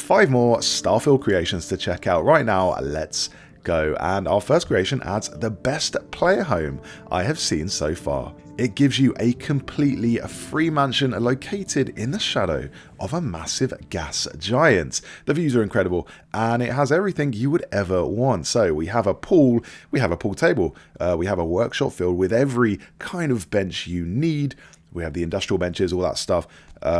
5 more Starfield creations to check out right now. Let's go. And our first creation adds the best player home I have seen so far. It gives you a completely free mansion located in the shadow of a massive gas giant. The views are incredible and it has everything you would ever want. So we have a pool, we have a pool table, we have a workshop filled with every kind of bench you need. We have the industrial benches, all that stuff.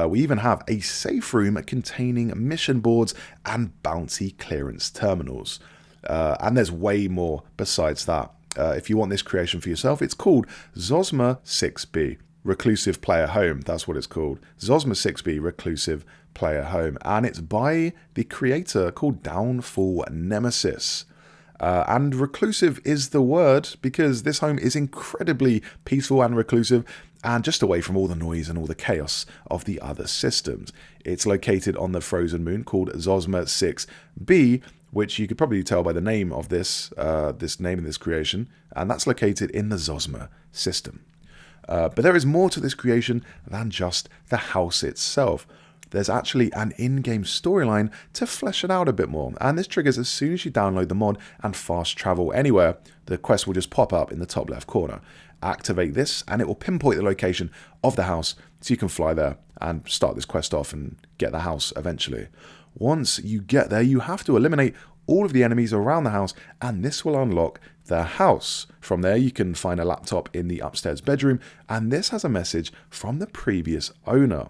We even have a safe room containing mission boards and bounty clearance terminals. And there's way more besides that. If you want this creation for yourself, it's called Zosma 6B, Reclusive Player Home. That's what it's called. Zosma 6B, Reclusive Player Home. And it's by the creator called Downfall Nemesis. And reclusive is the word because this home is incredibly peaceful and reclusive and just away from all the noise and all the chaos of the other systems. It's located on the frozen moon called Zosma 6B, which you could probably tell by the name of this name in this creation, and that's located in the Zosma system. But there is more to this creation than just the house itself. There's actually an in-game storyline to flesh it out a bit more, and this triggers as soon as you download the mod and fast travel anywhere. The quest will just pop up in the top left corner. Activate this and it will pinpoint the location of the house so you can fly there and start this quest off and get the house eventually. Once you get there, you have to eliminate all of the enemies around the house, and this will unlock the house. From there, you can find a laptop in the upstairs bedroom, and this has a message from the previous owner.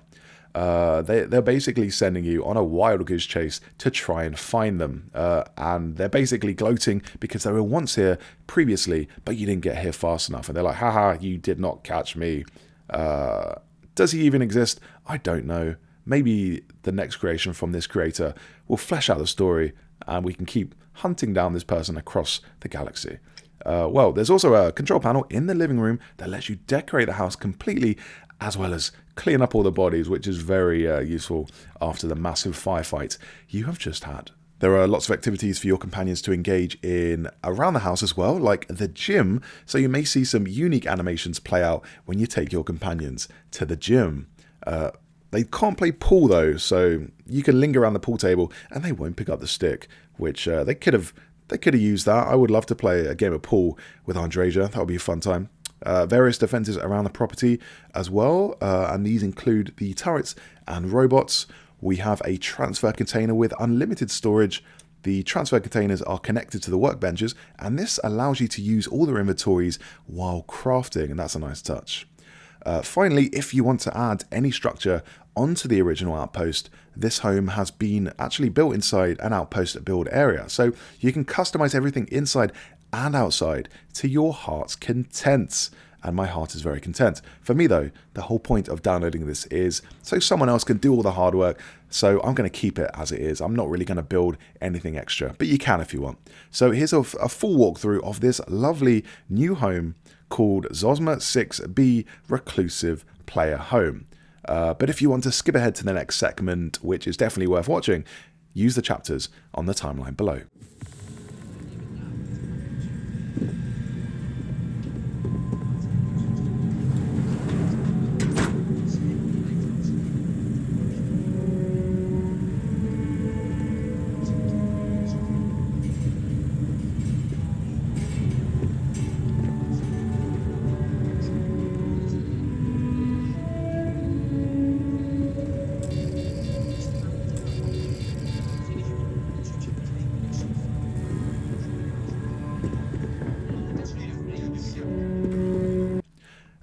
They're basically sending you on a wild goose chase to try and find them. And they're basically gloating because they were once here previously, but you didn't get here fast enough. And they're like, haha, you did not catch me. Does he even exist? I don't know. Maybe the next creation from this creator will flesh out the story and we can keep hunting down this person across the galaxy. Well, there's also a control panel in the living room that lets you decorate the house completely as well as clean up all the bodies, which is very useful after the massive firefight you have just had. There are lots of activities for your companions to engage in around the house as well, like the gym, so you may see some unique animations play out when you take your companions to the gym. They can't play pool though, so you can linger around the pool table and they won't pick up the stick, which they could have used that. I would love to play a game of pool with Andreja. That would be a fun time. Various defenses around the property as well, and these include the turrets and robots. We have a transfer container with unlimited storage. The transfer containers are connected to the workbenches, and this allows you to use all their inventories while crafting, and that's a nice touch. Finally, if you want to add any structure onto the original outpost, this home has been actually built inside an outpost build area, so you can customize everything inside and outside to your heart's content. And my heart is very content. For me though, the whole point of downloading this is so someone else can do all the hard work, so I'm going to keep it as it is. I'm not really going to build anything extra, but you can if you want. So here's a full walkthrough of this lovely new home called Zosma 6B Reclusive Player Home. But if you want to skip ahead to the next segment, which is definitely worth watching, use the chapters on the timeline below.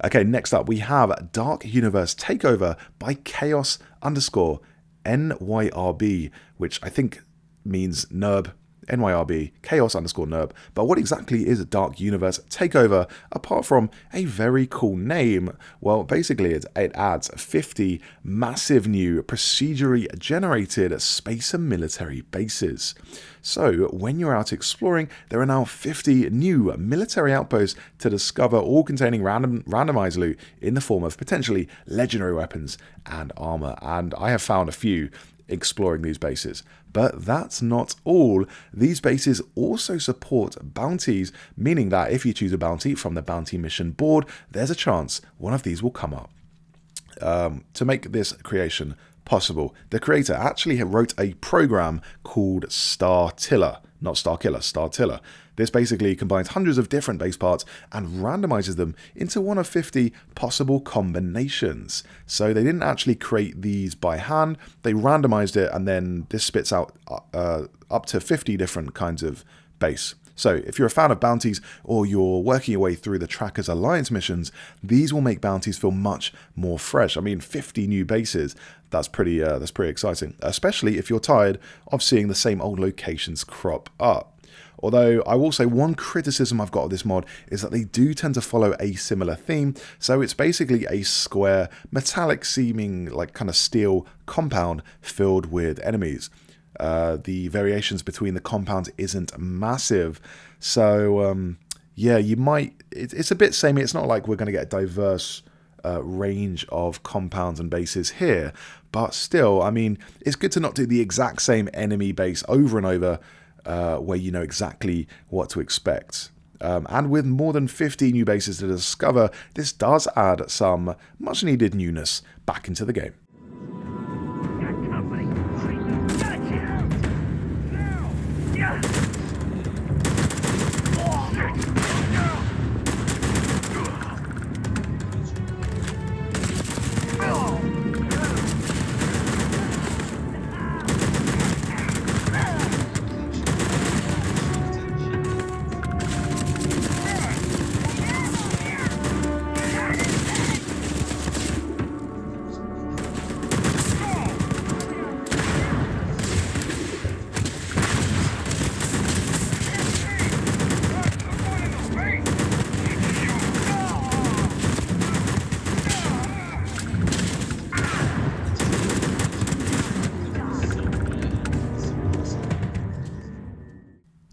Okay, next up we have Dark Universe Takeover by Chaos_NYRB, which I think means NERB, NYRB, Chaos_NERB. But what exactly is Dark Universe Takeover apart from a very cool name? Well, basically it adds 50 massive new procedurally generated space and military bases. So when you're out exploring, there are now 50 new military outposts to discover, all containing randomized loot in the form of potentially legendary weapons and armor. And I have found a few exploring these bases. But that's not all. These bases also support bounties, meaning that if you choose a bounty from the bounty mission board, there's a chance one of these will come up. To make this creation possible. The creator actually wrote a program called Startiller, not Starkiller, Startiller. This basically combines hundreds of different base parts and randomizes them into one of 50 possible combinations. So they didn't actually create these by hand, they randomized it, and then this spits out up to 50 different kinds of base. So if you're a fan of bounties or you're working your way through the Tracker's Alliance missions, these will make bounties feel much more fresh. I mean, 50 new bases, that's pretty exciting, especially if you're tired of seeing the same old locations crop up. Although I will say one criticism I've got of this mod is that they do tend to follow a similar theme. So it's basically a square, metallic seeming like kind of steel compound filled with enemies. The variations between the compounds isn't massive. So yeah, you might, it's a bit samey. It's not like we're going to get a diverse range of compounds and bases here. But still, I mean, it's good to not do the exact same enemy base over and over, where you know exactly what to expect. And with more than 50 new bases to discover, this does add some much needed newness back into the game.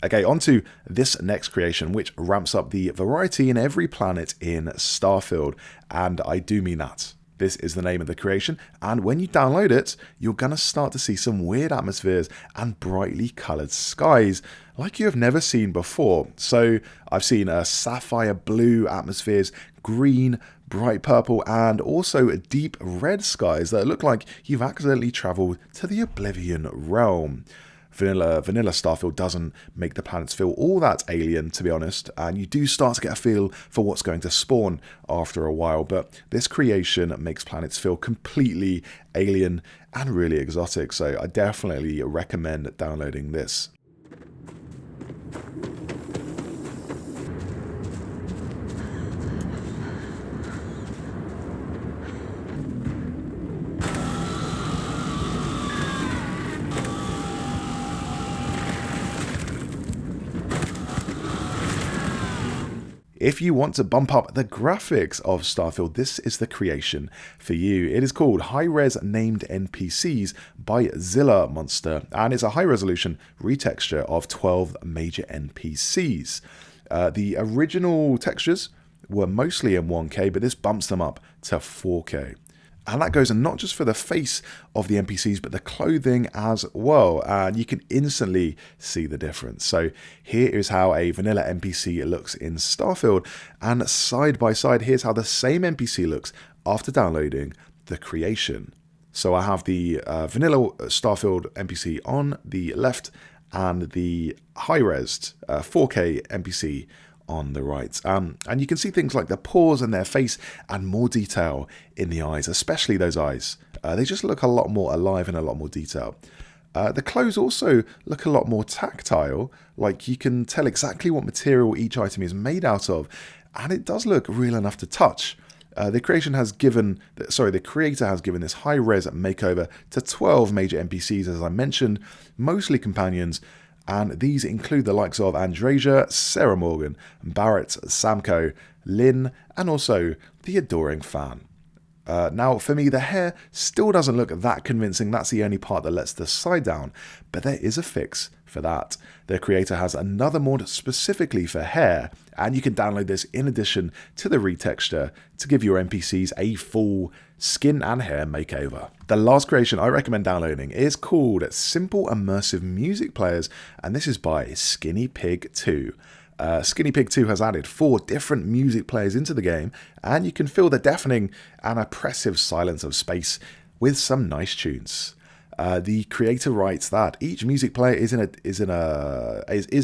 Okay, on to this next creation, which ramps up the variety in every planet in Starfield, and I do mean that. This is the name of the creation, and when you download it, you're going to start to see some weird atmospheres and brightly coloured skies, like you have never seen before. So I've seen sapphire blue atmospheres, green, bright purple, and also deep red skies that look like you've accidentally travelled to the Oblivion realm. Vanilla Starfield doesn't make the planets feel all that alien, to be honest, and you do start to get a feel for what's going to spawn after a while, but this creation makes planets feel completely alien and really exotic, so I definitely recommend downloading this. If you want to bump up the graphics of Starfield, this is the creation for you. It is called High-Res Named NPCs by Zilla Monster, and it's a high-resolution retexture of 12 major NPCs. The original textures were mostly in 1K, but this bumps them up to 4K. And that goes not just for the face of the NPCs, but the clothing as well. And you can instantly see the difference. So here is how a vanilla NPC looks in Starfield. And side by side, here's how the same NPC looks after downloading the creation. So I have the vanilla Starfield NPC on the left and the high-res 4K NPC on the right. And you can see things like the pores in their face and more detail in the eyes, especially those eyes. They just look a lot more alive and a lot more detail. The clothes also look a lot more tactile, like you can tell exactly what material each item is made out of, and it does look real enough to touch. The creator has given this high-res makeover to 12 major NPCs, as I mentioned, mostly companions, and these include the likes of Andrasia, Sarah Morgan, Barrett, Samko, Lynn, and also the adoring Fan. Now, for me, the hair still doesn't look that convincing. That's the only part that lets the side down, but there is a fix for that. The creator has another mod specifically for hair, and you can download this in addition to the retexture to give your NPCs a full skin and hair makeover. The last creation I recommend downloading is called Simple Immersive Music Players, and this is by Skinny Pig 2. Skinny Pig 2 has added 4 different music players into the game, and you can feel the deafening and oppressive silence of space with some nice tunes. The creator writes that each music player is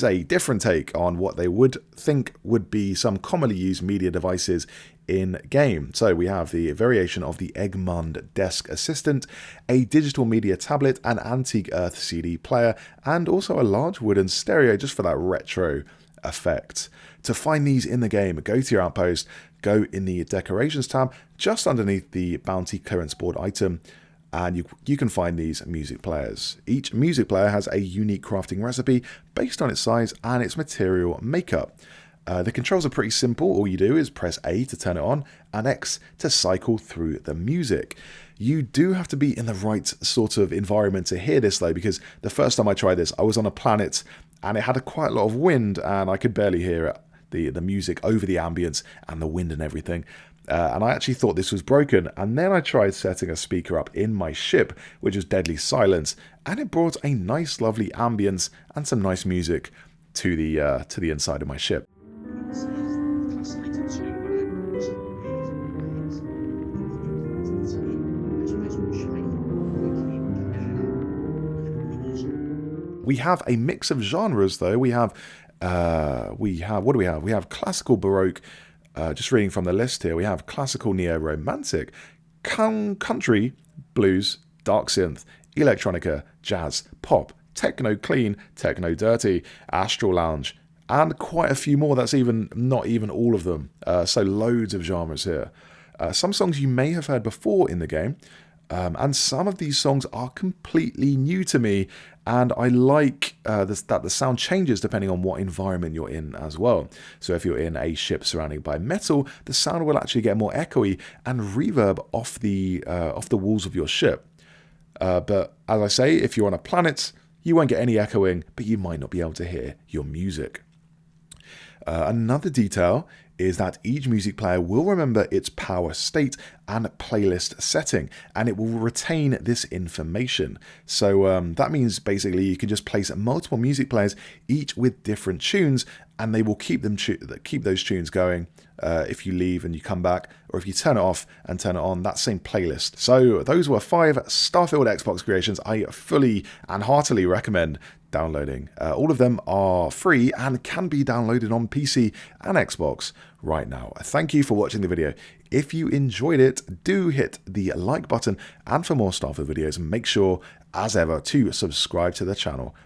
a different take on what they would think would be some commonly used media devices in game. So we have the variation of the Egmont Desk Assistant, a digital media tablet, an antique Earth CD player, and also a large wooden stereo just for that retro effect. To find these in the game, go to your outpost, go in the decorations tab just underneath the bounty clearance board item, and you can find these music players. Each music player has a unique crafting recipe based on its size and its material makeup. The controls are pretty simple. All you do is press A to turn it on and X to cycle through the music. You do have to be in the right sort of environment to hear this though, because the first time I tried this, I was on a planet and it had quite a lot of wind and I could barely hear it, the music over the ambience and the wind and everything. And I actually thought this was broken, and then I tried setting a speaker up in my ship, which was deadly silent, and it brought a nice lovely ambience and some nice music to the inside of my ship. We have a mix of genres though. We have what do we have? We have classical Baroque. Just reading from the list here, we have classical neo-romantic, country, blues, dark synth, electronica, jazz, pop, techno clean, techno dirty, astral lounge, and quite a few more. That's not even all of them. So loads of genres here. Some songs you may have heard before in the game, and some of these songs are completely new to me, and I like that the sound changes depending on what environment you're in as well. So if you're in a ship surrounded by metal, the sound will actually get more echoey and reverb off the walls of your ship. But as I say, if you're on a planet, you won't get any echoing, but you might not be able to hear your music. Another detail is that each music player will remember its power state and playlist setting, and it will retain this information. So that means basically you can just place multiple music players, each with different tunes, and they will keep those tunes going if you leave and you come back, or if you turn it off and turn it on, that same playlist. So those were 5 Starfield Xbox creations I fully and heartily recommend downloading. All of them are free and can be downloaded on PC and Xbox right now. Thank you for watching the video. If you enjoyed it, do hit the like button, and for more Starfield videos, make sure, as ever, to subscribe to the channel.